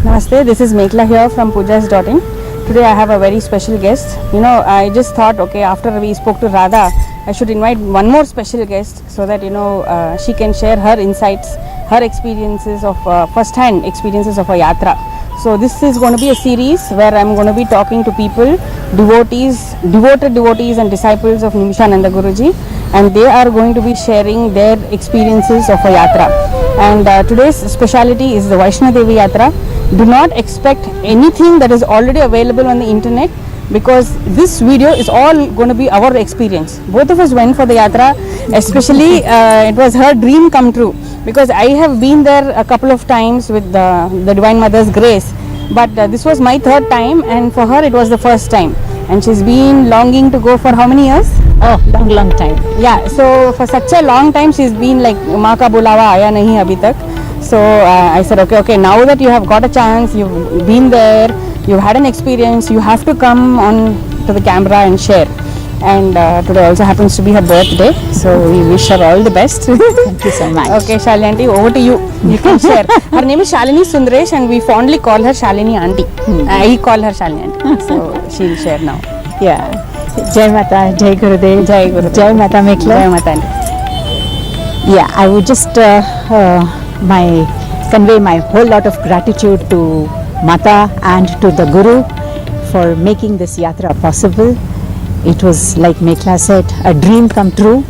Namaste, this is Mekhala here from Pujya.in. Today I have a very special guest. I just thought, okay, after we spoke to Radha, I should invite one more special guest so that, she can share her insights, her experiences of, first-hand experiences of a yatra. So this is going to be a series where I'm going to be talking to people, devoted devotees and disciples of Nimishananda Guruji, and they are going to be sharing their experiences of a yatra. And today's speciality is the Vaishnodevi Yatra. Do not expect anything that is already available on the internet, because this video is all going to be our experience. Both of us went for the yatra, especially it was her dream come true, because I have been there a couple of times with the Divine Mother's grace, but this was my third time, and for her it was the first time, and she's been longing to go for how many years? Oh, long time. Yeah, so for such a long time she's been like, maa ka bulawa aaya nahi abhi tak. So I said, okay, now that you have got a chance, you've been there, you've had an experience, you have to come on to the camera and share. And today also happens to be her birthday, so we wish her all the best. Thank you so much. Okay, Shalini aunty, over to you. You can share. Her name is Shalini Sundaresh, and we fondly call her Shalini aunty. I call her Shalini aunty, so she'll share now. Yeah. Jai Mata, Jai Gurudev, Jai Gurudev. Jai Mata Mekhala. Jai Mata aunty. Yeah, I would just convey my whole lot of gratitude to Mata and to the Guru for making this yatra possible. It was, like Mekhala said, a dream come true.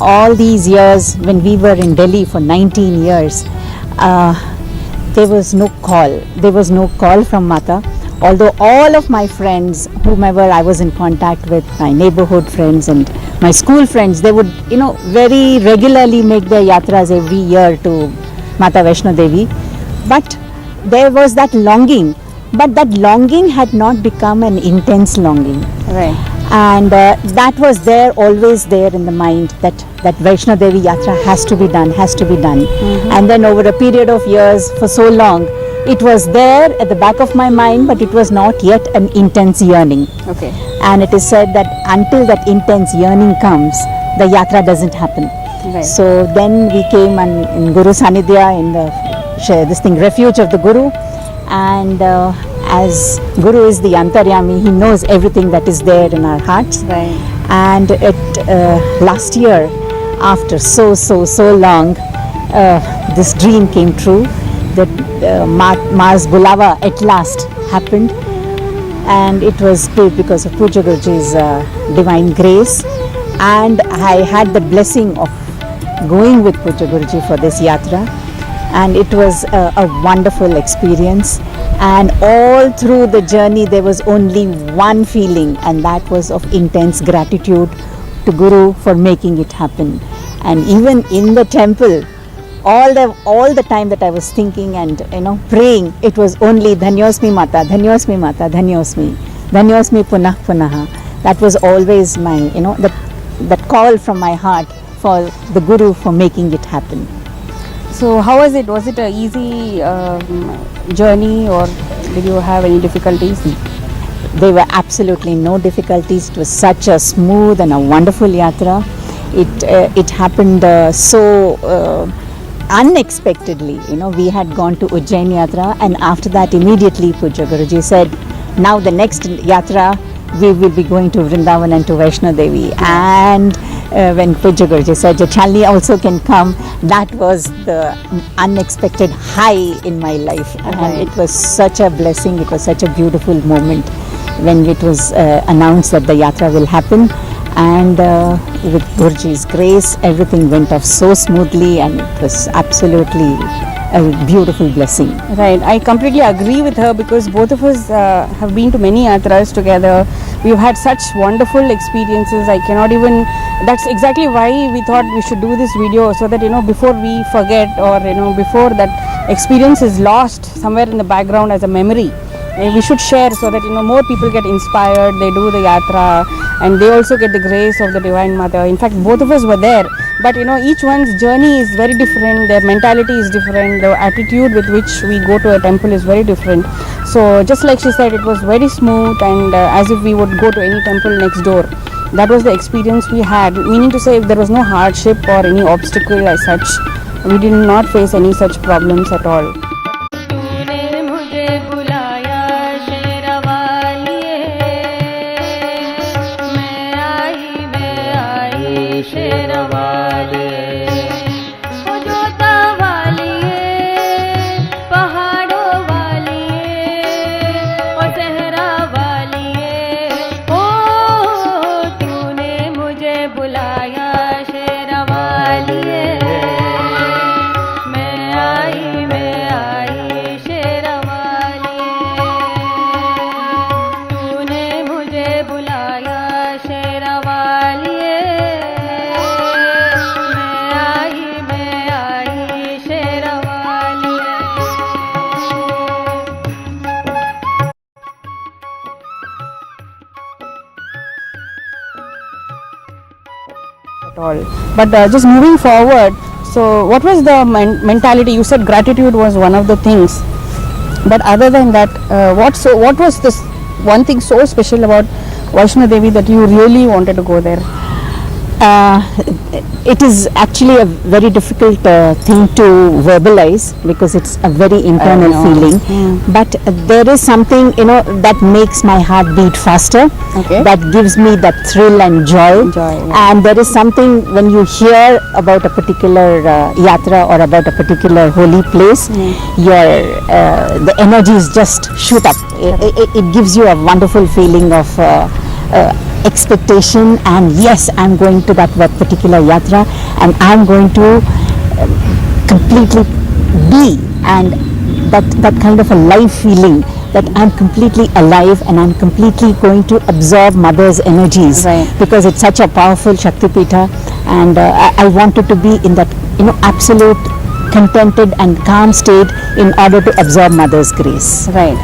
All these years when we were in Delhi for 19 years, there was no call. There was no call from Mata. Although all of my friends, whomever I was in contact with, my neighborhood friends and my school friends, they would, very regularly make their yatras every year to Mata Vaishnodevi. But there was that longing. But that longing had not become an intense longing. Right. And that was there, always there in the mind, that Vaishnodevi Yatra has to be done, has to be done. Mm-hmm. And then over a period of years, for so long, it was there at the back of my mind, but it was not yet an intense yearning. Okay. And it is said that until that intense yearning comes, the yatra doesn't happen. Right. So then we came in Guru Sanidhya, in the refuge of the Guru. And as Guru is the Antaryami, he knows everything that is there in our hearts. Right. And last year, after so long, this dream came true. That Ma's Bulawa at last happened, and it was because of Pujya Guruji's divine grace, and I had the blessing of going with Pujya Guruji for this yatra, and it was a wonderful experience. And all through the journey there was only one feeling, and that was of intense gratitude to Guru for making it happen. And even in the temple, all the time that I was thinking and praying, it was only Dhanyosmi Mata, Dhanyosmi Mata, Dhanyosmi, Dhanyosmi Punah Punaha. That was always my that call from my heart for the Guru for making it happen. So how was it? Was it a easy journey, or did you have any difficulties? There were absolutely no difficulties. It was such a smooth and a wonderful yatra. It happened so unexpectedly. We had gone to Ujjain Yatra, and after that immediately Pujya Guruji said, now the next yatra we will be going to Vrindavan and to Vaishnodevi. And when Pujya Guruji said Shalini also can come, that was the unexpected high in my life. And it was such a blessing, it was such a beautiful moment when it was announced that the yatra will happen. And with Guruji's grace, everything went off so smoothly, and it was absolutely a beautiful blessing. Right, I completely agree with her, because both of us have been to many yatras together. We've had such wonderful experiences. I cannot even, that's exactly why we thought we should do this video, so that before we forget, or before that experience is lost somewhere in the background as a memory, we should share, so that more people get inspired, they do the yatra, and they also get the grace of the Divine Mother. In fact, both of us were there, but each one's journey is very different, their mentality is different, the attitude with which we go to a temple is very different. So just like she said, it was very smooth, and as if we would go to any temple next door. That was the experience we had, meaning to say, there was no hardship or any obstacle as such. We did not face any such problems at all. all. But just moving forward, so what was the mentality? You said gratitude was one of the things, but other than that, what was this one thing so special about Vaishnodevi that you really wanted to go there? It is actually a very difficult thing to verbalize because it's a very internal feeling. But there is something that makes my heart beat faster. Okay. That gives me that thrill and joy. And there is something when you hear about a particular yatra or about a particular holy place, the energies just shoot up. It gives you a wonderful feeling of expectation, and yes, I'm going to that particular yatra and I'm going to completely be, and that kind of a live feeling that I'm completely alive and I'm completely going to absorb mother's energies, because it's such a powerful Shakti Pitha, and I wanted to be in that absolute contented and calm state in order to absorb mother's grace. Right.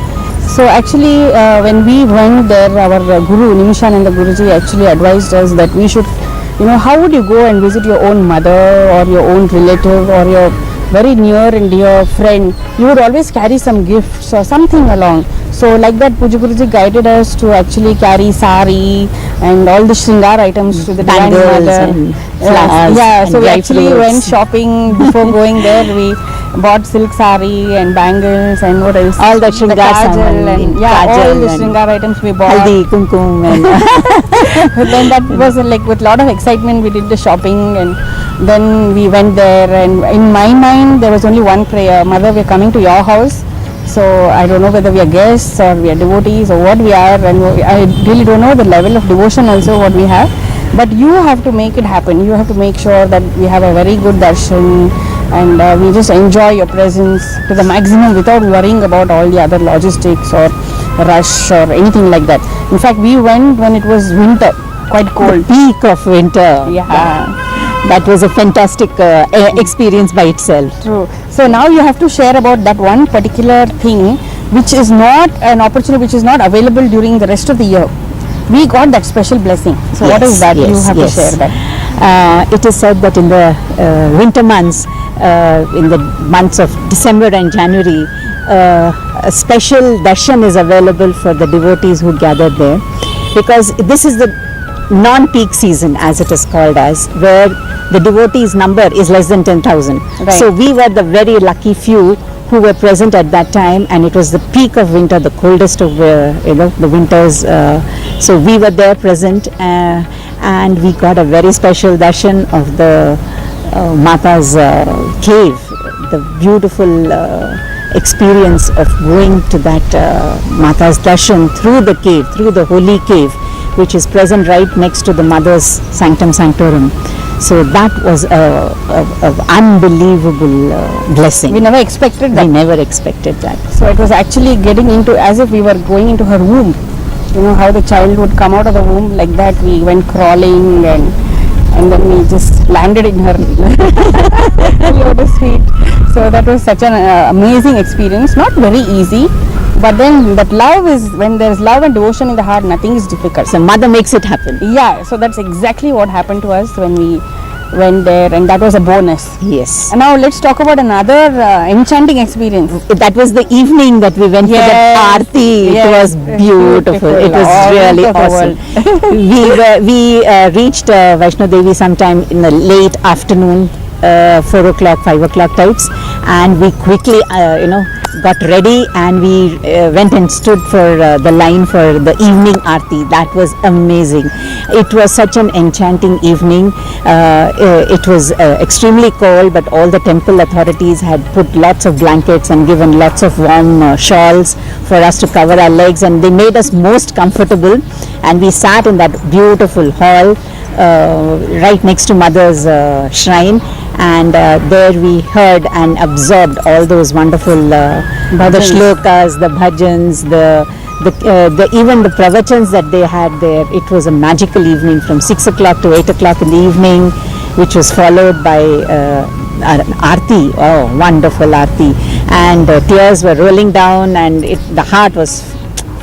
So actually, when we went there, our Guru, Nimishananda Guruji, actually advised us that we should, how would you go and visit your own mother or your own relative or your very near and dear friend? You would always carry some gifts or something along. So like that, Pujya Guruji guided us to actually carry sari and all the shringar items to the Divine Mother. And flowers. So we actually went shopping before going there. We bought silk sari and bangles and what else? All the shringar kajal and all the shringar items we bought. Haldi, kumkum, and then that was like with a lot of excitement we did the shopping, and then we went there, and in my mind there was only one prayer: Mother, we are coming to your house. So I don't know whether we are guests or we are devotees or what we are, and I really don't know the level of devotion also what we have. But you have to make it happen. You have to make sure that we have a very good darshan, and we just enjoy your presence to the maximum without worrying about all the other logistics or rush or anything like that. In fact, we went when it was winter, quite cold. The peak of winter. Yeah. That was a fantastic experience by itself. True. So now you have to share about that one particular thing which is not an opportunity, which is not available during the rest of the year. We got that special blessing. So what is that? You have to share that. It is said that in the winter months, in the months of December and January, a special darshan is available for the devotees who gather there, because this is the non-peak season, as it is called as, where the devotees number is less than 10,000. So we were the very lucky few who were present at that time, and it was the peak of winter, the coldest of the winters. So we were there present, and we got a very special darshan of the Mata's cave, the beautiful experience of going to that Mata's darshan through the cave, through the holy cave, which is present right next to the Mother's Sanctum Sanctorum. So that was an unbelievable blessing. We never expected that. We never expected that. So it was actually getting into, as if we were going into her womb. You know how the child would come out of the womb, like that we went crawling, and then we just landed in her lotus feet. So that was such an amazing experience. Not very easy, but then that love is, when there is love and devotion in the heart, nothing is difficult. So Mother makes it happen. Yeah, so that's exactly what happened to us when we went there, and that was a bonus. Yes. And now let's talk about another enchanting experience. That was the evening that we went for that Aarti. It was beautiful. It was really awesome. we reached Vaishnodevi sometime in the late afternoon, 4 o'clock, 5 o'clock types, and we quickly got ready, and we went and stood for the line for the evening Aarti. That was amazing. It was such an enchanting evening. It was extremely cold, but all the temple authorities had put lots of blankets and given lots of warm shawls for us to cover our legs, and they made us most comfortable, and we sat in that beautiful hall right next to Mother's shrine, and there we heard and absorbed all those wonderful the shlokas, the bhajans, the even the pravachans that they had there. It was a magical evening from 6 o'clock to 8 o'clock in the evening, which was followed by Aarti. Oh, wonderful Aarti, and tears were rolling down, and the heart was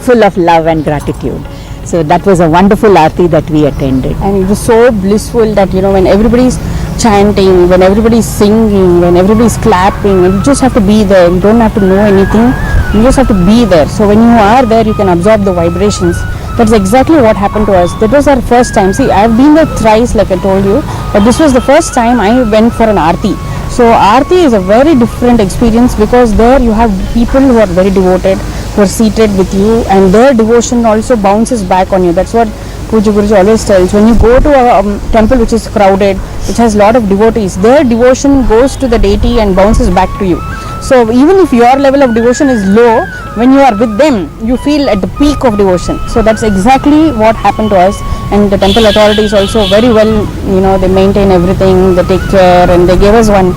full of love and gratitude. So that was a wonderful aarti that we attended. And it was so blissful that, you know, when everybody's chanting, when everybody's singing, when everybody's clapping, you just have to be there. You don't have to know anything. You just have to be there. So when you are there, you can absorb the vibrations. That's exactly what happened to us. That was our first time. See, I've been there thrice, like I told you, but this was the first time I went for an aarti. So aarti is a very different experience because there you have people who are very devoted, who are seated with you, and their devotion also bounces back on you. That's what Pujya Guruji always tells. When you go to a temple which is crowded, which has a lot of devotees, their devotion goes to the deity and bounces back to you. So even if your level of devotion is low, when you are with them, you feel at the peak of devotion. So that's exactly what happened to us. And the temple authorities also very well, you know, they maintain everything, they take care, and they gave us one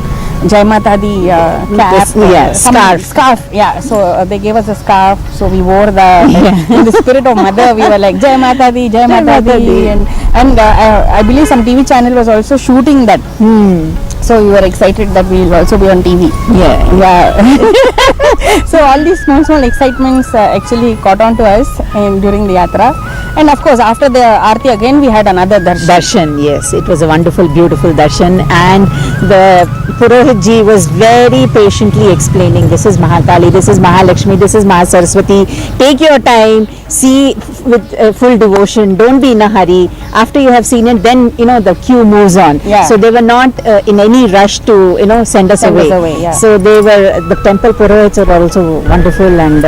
Jai Mata Di cap, scarf. Yeah, so they gave us a scarf, so we wore the in the spirit of mother. We were like Jai Mata Di, Jai Mata Di, and I believe some TV channel was also shooting that. So we were excited that we will also be on TV. So all these small excitements actually caught on to us during the yatra. And of course, after the aarti again, we had another darshan. Yes, it was a wonderful, beautiful darshan, and the Purohit ji was very patiently explaining, this is Mahakali, this is Mahalakshmi, this is Mahasaraswati. Take your time, see with full devotion, don't be in a hurry. After you have seen it, then, you know, the queue moves on. So they were not in any rush to, you know, send us away. So they were, the temple Purohits are also wonderful, and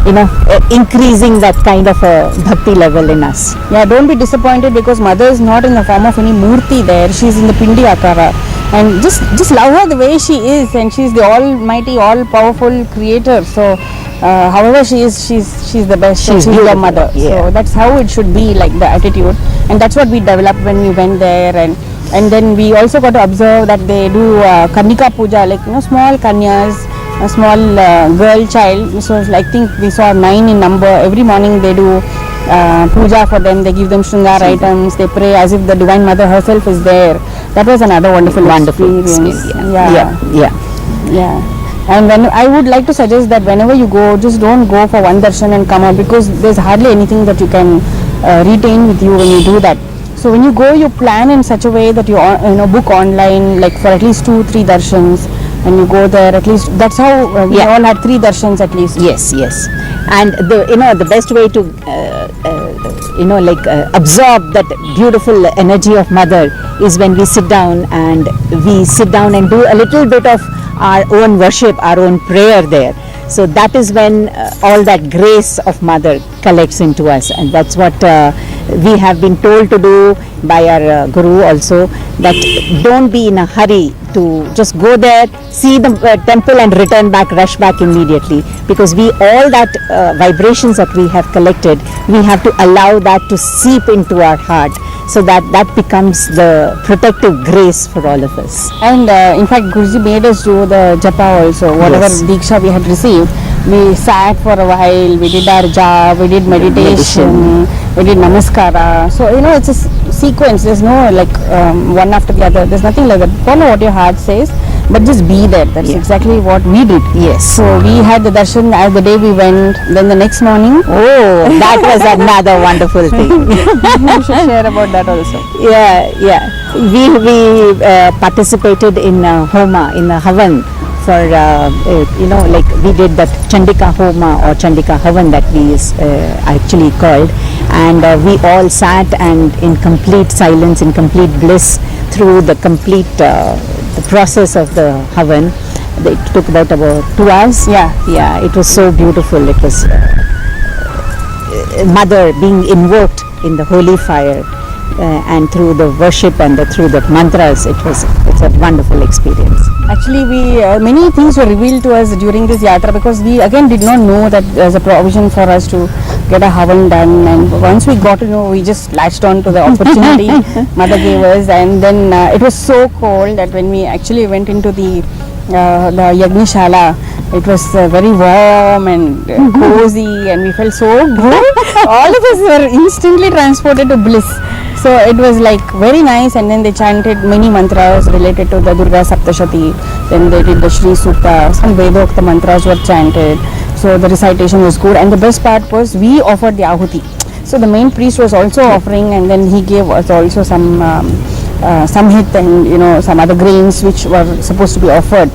you know, increasing that kind of a bhakti level in us. Yeah, don't be disappointed because mother is not in the form of any murti there. She's in the pindi akara, and just love her the way she is, and she's the almighty, all powerful creator. So however she is, she's the best. She's your mother. So that's how it should be, like the attitude, and that's what we developed when we went there. And then we also got to observe that they do Karnika Puja, like, you know, small kanyas, a small girl child. So I think we saw 9 in number. Every morning they do puja for them. They give them shringar items. They pray as if the Divine Mother herself is there. That was another wonderful experience. Yeah. And when I would like to suggest that whenever you go, just don't go for one darshan and come out, because there's hardly anything that you can retain with you when you do that. So when you go, you plan in such a way that you book online, like for at least 2-3 darshans, and you go there at least. That's how we all had 3 darshans at least. Yes. And the best way to absorb that beautiful energy of mother is when we sit down and do a little bit of our own worship, our own prayer there. So that is when all that grace of mother collects into us, and that's what we have been told to do by our Guru also, that don't be in a hurry to just go there, see the temple and return back, rush back immediately, because all that vibrations that we have collected, we have to allow that to seep into our heart, so that becomes the protective grace for all of us. And in fact, Guruji made us do the japa also, whatever Diksha we had received. We sat for a while, we did our japa, we did meditation, we did namaskara. So, it's a sequence. There's no like one after the other. There's nothing like that. Follow what your heart says, but just be there. That's exactly what we did. Yes. So we had the darshan as the day we went. Then the next morning. Oh, that was another wonderful thing. You should share about that also. Yeah. We participated in Homa, in Havan. For like we did that Chandika Homa or Chandika Havan that we actually called, and we all sat and in complete silence, in complete bliss through the complete the process of the Havan. It took about 2 hours. Yeah, it was so beautiful. It was Mother being invoked in the holy fire. And through the worship and through the mantras, it's a wonderful experience. Actually, many things were revealed to us during this yatra, because we again did not know that there's a provision for us to get a havan done, and once we got to know, we just latched on to the opportunity Mother gave us. And then it was so cold that when we actually went into the Yagnishala, it was very warm and cozy, and we felt so good. All of us were instantly transported to bliss. So it was like very nice, and then they chanted many mantras related to the Durga Saptashati. Then they did the Shri Sutta, some Vedokta mantras were chanted. So the recitation was good, and the best part was we offered the Ahuti. So the main priest was also offering, and then he gave us also some hit and some other grains which were supposed to be offered.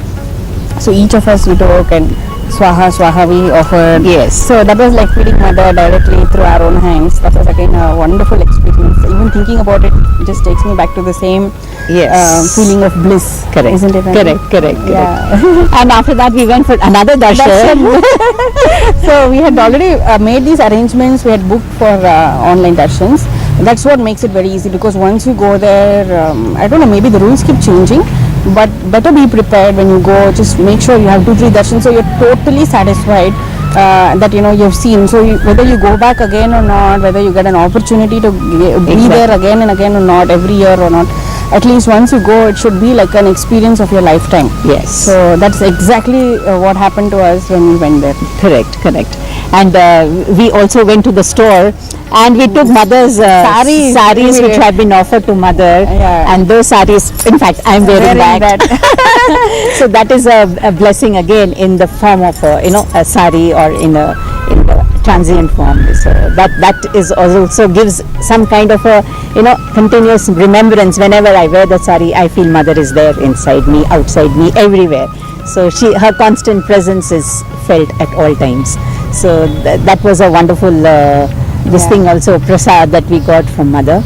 So each of us we took and swaha we offered. Yes. So that was like feeding mother directly through our own hands. That was again a wonderful experience. Even thinking about it just takes me back to the same feeling of bliss. Correct. Isn't it? Correct. Yeah. And after that we went for another darshan. So we had already made these arrangements. We had booked for online darshans. That's what makes it very easy, because once you go there, I don't know, maybe the rules keep changing, but better be prepared when you go. Just make sure you have 2-3 darshans so you're totally satisfied that you've seen. So whether you go back again or not, whether you get an opportunity to be there again and again or not, every year or not, at least once you go, it should be like an experience of your lifetime. Yes. So that's exactly what happened to us when we went there. Correct. And we also went to the store and we took mother's saris which had been offered to mother. Yeah. And those saris, in fact, I'm wearing that. So that is a blessing again in the form of a sari, or in the transient form. So that is also gives some kind of a continuous remembrance. Whenever I wear the sari, I feel mother is there inside me, outside me, everywhere. So her constant presence is felt at all times. So that was a wonderful this thing also, prasad that we got from mother.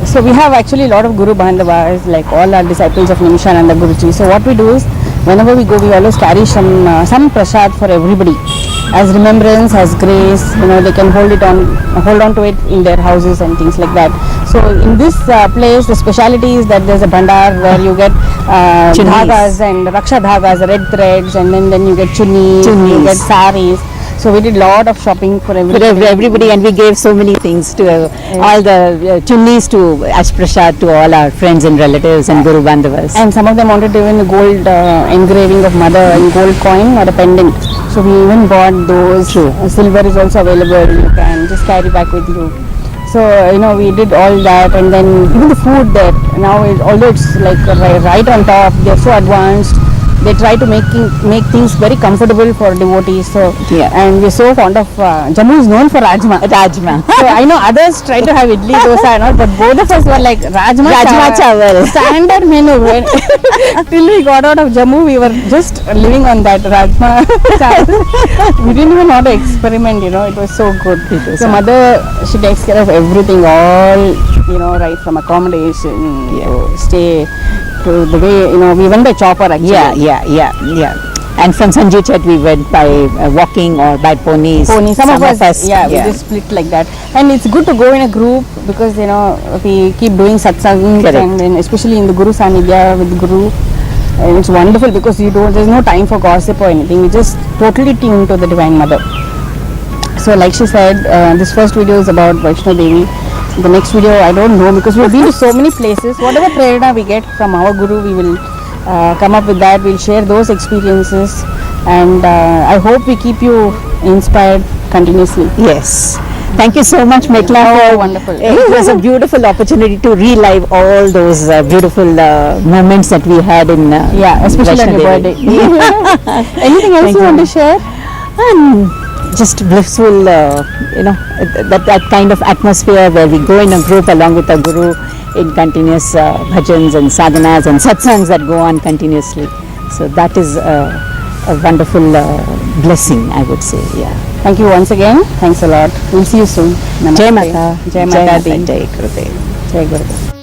So we have actually a lot of Guru Bandhavas, like all our disciples of Nimishananda Guruji. So what we do is, whenever we go, we always carry some prasad for everybody, as remembrance, as grace. They can hold on to it in their houses and things like that. So in this place, the speciality is that there's a bhandar where you get dhagas and raksha dhagas, red threads, and then you get chunnis, you get saris. So we did a lot of shopping for everybody. And we gave so many things to all the chunnis to as prasad to all our friends and relatives and Guru Bandhavas. And some of them wanted even a gold engraving of mother and gold coin or a pendant. So we even bought those. True. Silver is also available. You can just carry back with you. So we did all that, and then even the food there now although it's like right on top, they're so advanced. They try to make things very comfortable for devotees. So and we're so fond of Jammu is known for rajma. So I know others try to have idli, dosa and all, but both of us were like rajma chawal. Standard menu. Till we got out of Jammu, we were just living on that rajma chawal. We didn't even know how to experiment. It was so good. So mother, she takes care of everything, all right from accommodation to stay. To the way we went by chopper actually. Yeah. And from Sanjay Chet we went by walking or by ponies. Some of us we just split like that. And it's good to go in a group, because we keep doing satsangs, and then especially in the Guru Sanidhya with Guru, and it's wonderful because there's no time for gossip or anything. We just totally tune to the Divine Mother. So like she said, this first video is about Vaishnodevi. The next video I don't know, because we've been to so many places. Whatever prerna we get from our Guru, we will come up with that. We'll share those experiences, and I hope we keep you inspired continuously. Yes. Thank you so much, Mekhala. Oh, wonderful. It was a beautiful opportunity to relive all those beautiful moments that we had in especially on your birthday. Anything else you want to share? Just blissful, that kind of atmosphere where we go in a group along with a Guru in continuous bhajans and sadhanas and satsangs that go on continuously. So that is a wonderful blessing, I would say. Yeah. Thank you once again. Thanks a lot. We'll see you soon. Namaste. Jai Mata. Jai Mata. Jai Gurudev. Jai Gurudev.